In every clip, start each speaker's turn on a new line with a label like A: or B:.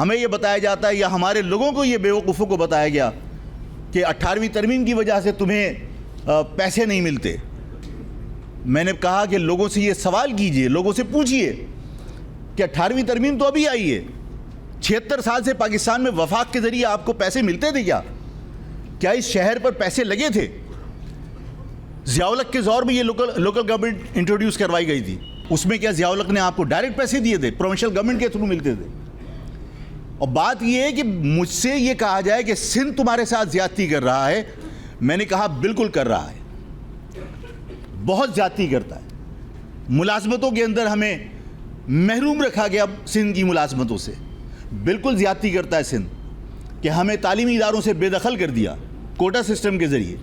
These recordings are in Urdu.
A: ہمیں یہ بتایا جاتا ہے یا ہمارے لوگوں کو یہ بیوقوفوں کو بتایا گیا کہ 18ویں ترمیم کی وجہ سے تمہیں پیسے نہیں ملتے۔ میں نے کہا کہ لوگوں سے یہ سوال کیجئے، لوگوں سے پوچھئے کہ 18ویں ترمیم تو ابھی آئی ہے، 76 سال سے پاکستان میں وفاق کے ذریعے آپ کو پیسے ملتے تھے کیا اس شہر پر پیسے لگے تھے؟ ضیاء الحق کے دور میں یہ لوکل گورنمنٹ انٹروڈیوس کروائی گئی تھی، اس میں کیا ضیاء الحق نے آپ کو ڈائریکٹ پیسے دیے تھے؟ پروونشل گورنمنٹ کے تھرو ملتے تھے۔ اور بات یہ ہے کہ مجھ سے یہ کہا جائے کہ سندھ تمہارے ساتھ زیادتی کر رہا ہے، میں نے کہا بالکل کر رہا ہے، بہت زیادتی کرتا ہے۔ ملازمتوں کے اندر ہمیں محروم رکھا گیا سندھ کی ملازمتوں سے، بالکل زیادتی کرتا ہے سندھ، کہ ہمیں تعلیمی اداروں سے بے دخل کر دیا کوٹا سسٹم کے ذریعے۔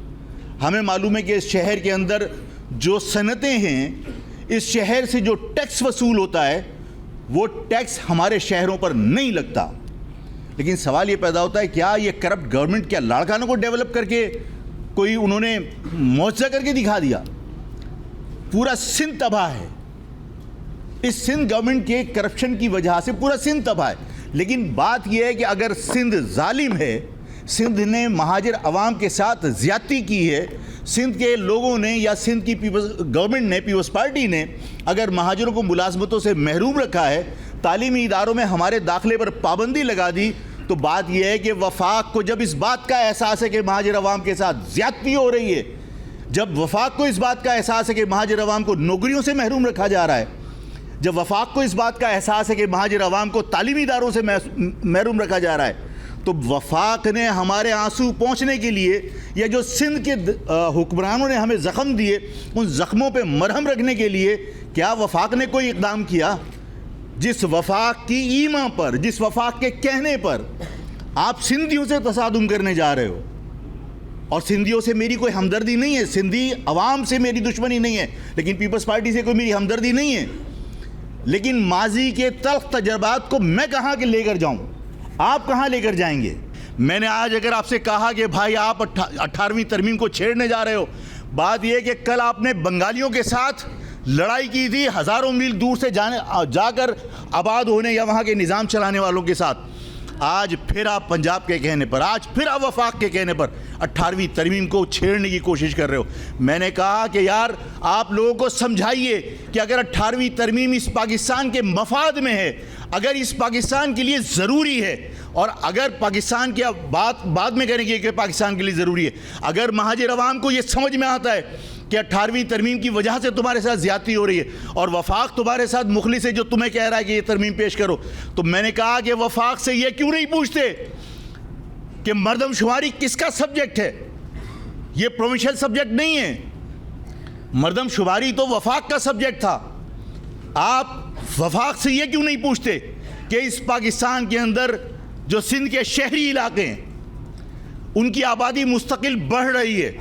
A: ہمیں معلوم ہے کہ اس شہر کے اندر جو صنعتیں ہیں، اس شہر سے جو ٹیکس وصول ہوتا ہے وہ ٹیکس ہمارے شہروں پر نہیں لگتا۔ لیکن سوال یہ پیدا ہوتا ہے کیا یہ کرپٹ گورنمنٹ کیا لاڑکانوں کو ڈیولپ کر کے کوئی انہوں نے معجزہ کر کے دکھا دیا؟ پورا سندھ تباہ ہے، اس سندھ گورنمنٹ کے کرپشن کی وجہ سے پورا سندھ تباہ ہے۔ لیکن بات یہ ہے کہ اگر سندھ ظالم ہے، سندھ نے مہاجر عوام کے ساتھ زیادتی کی ہے، سندھ کے لوگوں نے یا سندھ کی گورنمنٹ نے، پیپلز پارٹی نے اگر مہاجروں کو ملازمتوں سے محروم رکھا ہے، تعلیمی اداروں میں ہمارے داخلے پر پابندی لگا دی، تو بات یہ ہے کہ وفاق کو جب اس بات کا احساس ہے کہ مہاجر عوام کے ساتھ زیادتی ہو رہی ہے، جب وفاق کو اس بات کا احساس ہے کہ مہاجر عوام کو نوکریوں سے محروم رکھا جا رہا ہے، جب وفاق کو اس بات کا احساس ہے کہ مہاجر عوام کو تعلیمی اداروں سے محروم رکھا جا رہا ہے، تو وفاق نے ہمارے آنسو پہنچنے کے لیے یا جو سندھ کے حکمرانوں نے ہمیں زخم دیے ان زخموں پہ مرہم رکھنے کے لیے کیا وفاق نے کوئی اقدام کیا؟ جس وفاق کی ایما پر، جس وفاق کے کہنے پر آپ سندھیوں سے تصادم کرنے جا رہے ہو، اور سندھیوں سے میری کوئی ہمدردی نہیں ہے، سندھی عوام سے میری دشمنی نہیں ہے، لیکن پیپلز پارٹی سے کوئی میری ہمدردی نہیں ہے، لیکن ماضی کے تلخ تجربات کو میں کہاں کے لے کر جاؤں؟ آپ کہاں لے کر جائیں گے؟ میں نے آج اگر آپ سے کہا کہ بھائی آپ 18ویں ترمیم کو چھیڑنے جا رہے ہو، بات یہ ہے کہ کل آپ نے بنگالیوں کے ساتھ لڑائی کی تھی، ہزاروں میل دور سے جا کر آباد ہونے یا وہاں کے نظام چلانے والوں کے ساتھ، آج پھر آپ پنجاب کے کہنے پر، آج پھر آپ وفاق کے کہنے پر 18ویں ترمیم کو چھیڑنے کی کوشش کر رہے ہو۔ میں نے کہا کہ یار آپ لوگوں کو سمجھائیے کہ اگر 18ویں ترمیم اس پاکستان کے مفاد میں ہے، اگر اس پاکستان کے لیے ضروری ہے، اور اگر پاکستان کی بات بعد میں کریں گے کہ پاکستان کے لیے ضروری ہے، اگر مہاجر عوام کو یہ سمجھ میں آتا ہے کہ 18ویں ترمیم کی وجہ سے تمہارے ساتھ زیادتی ہو رہی ہے اور وفاق تمہارے ساتھ مخلص ہے جو تمہیں کہہ رہا ہے کہ یہ ترمیم پیش کرو، تو میں نے کہا کہ وفاق سے یہ کیوں نہیں پوچھتے کہ مردم شماری کس کا سبجیکٹ ہے؟ یہ پروونشل سبجیکٹ نہیں ہے، مردم شماری تو وفاق کا سبجیکٹ تھا۔ آپ وفاق سے یہ کیوں نہیں پوچھتے کہ اس پاکستان کے اندر جو سندھ کے شہری علاقے ہیں ان کی آبادی مستقل بڑھ رہی ہے،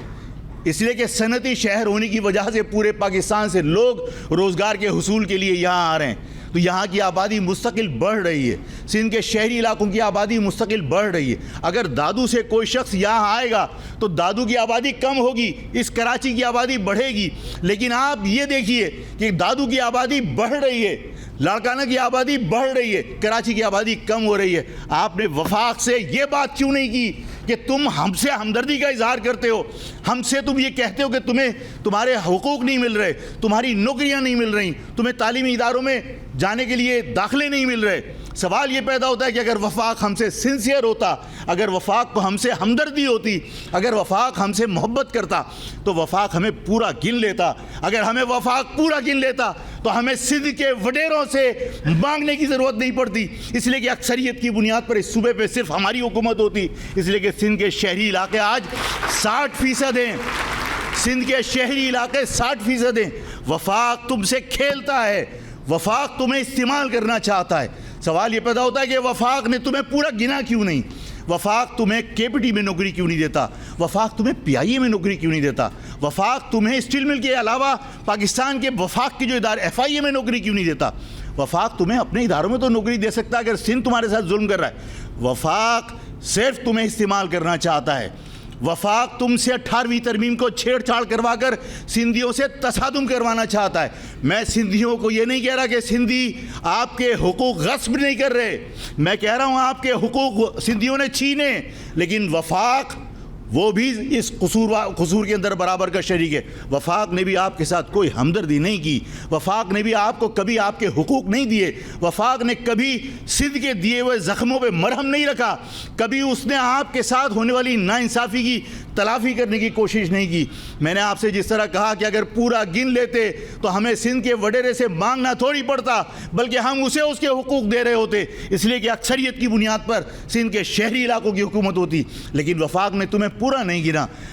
A: اس لیے کہ صنعتی شہر ہونے کی وجہ سے پورے پاکستان سے لوگ روزگار کے حصول کے لیے یہاں آ رہے ہیں، تو یہاں کی آبادی مستقل بڑھ رہی ہے، سندھ کے شہری علاقوں کی آبادی مستقل بڑھ رہی ہے۔ اگر دادو سے کوئی شخص یہاں آئے گا تو دادو کی آبادی کم ہوگی، اس کراچی کی آبادی بڑھے گی، لیکن آپ یہ دیکھیے کہ دادو کی آبادی بڑھ رہی ہے، لاڑکانہ کی آبادی بڑھ رہی ہے، کراچی کی آبادی کم ہو رہی ہے۔ آپ نے وفاق سے یہ بات کیوں نہیں کی کہ تم ہم سے ہمدردی کا اظہار کرتے ہو، ہم سے تم یہ کہتے ہو کہ تمہیں تمہارے حقوق نہیں مل رہے، تمہاری نوکریاں نہیں مل رہی، تمہیں تعلیمی اداروں میں جانے کے لیے داخلے نہیں مل رہے؟ سوال یہ پیدا ہوتا ہے کہ اگر وفاق ہم سے سنسیئر ہوتا، اگر وفاق کو ہم سے ہمدردی ہوتی، اگر وفاق ہم سے محبت کرتا تو وفاق ہمیں پورا گن لیتا۔ اگر ہمیں وفاق پورا گن لیتا تو ہمیں سندھ کے وڈیروں سے مانگنے کی ضرورت نہیں پڑتی، اس لیے کہ اکثریت کی بنیاد پر اس صوبے پہ صرف ہماری حکومت ہوتی، اس لیے کہ سندھ کے شہری علاقے آج 60% ہیں، سندھ کے شہری علاقے 60% ہیں۔ وفاق تم سے کھیلتا ہے، وفاق تمہیں استعمال کرنا چاہتا ہے۔ سوال یہ پیدا ہوتا ہے کہ وفاق نے تمہیں پورا گنا کیوں نہیں؟ وفاق تمہیں کے پی ٹی میں نوکری کیوں نہیں دیتا؟ وفاق تمہیں پی آئی اے میں نوکری کیوں نہیں دیتا؟ وفاق تمہیں اسٹیل مل کے علاوہ پاکستان کے وفاق کے جو ادارے ایف آئی اے میں نوکری کیوں نہیں دیتا؟ وفاق تمہیں اپنے اداروں میں تو نوکری دے سکتا ہے اگر سندھ تمہارے ساتھ ظلم کر رہا ہے۔ وفاق صرف تمہیں استعمال کرنا چاہتا ہے، وفاق تم سے 18ویں ترمیم کو چھیڑ چھاڑ کروا کر سندھیوں سے تصادم کروانا چاہتا ہے. میں سندھیوں کو یہ نہیں کہہ رہا کہ سندھی آپ کے حقوق غصب نہیں کر رہے, میں کہہ رہا ہوں آپ کے حقوق سندھیوں نے چھینے, لیکن وفاق وہ بھی اس قصور کے اندر برابر کا شریک ہے. وفاق نے بھی آپ کے ساتھ کوئی ہمدردی نہیں کی, وفاق نے بھی آپ کو کبھی آپ کے حقوق نہیں دیے, وفاق نے کبھی سندھ کے دیے ہوئے زخموں پہ مرہم نہیں رکھا, کبھی اس نے آپ کے ساتھ ہونے والی ناانصافی کی تلافی کرنے کی کوشش نہیں کی. میں نے آپ سے جس طرح کہا کہ اگر پورا گن لیتے تو ہمیں سندھ کے وڈیرے سے مانگنا تھوڑی پڑتا, بلکہ ہم اسے اس کے حقوق دے رہے ہوتے, اس لیے کہ اکثریت کی بنیاد پر سندھ کے شہری علاقوں کی حکومت ہوتی. لیکن وفاق نے تمہیں پورا نہیں گنا.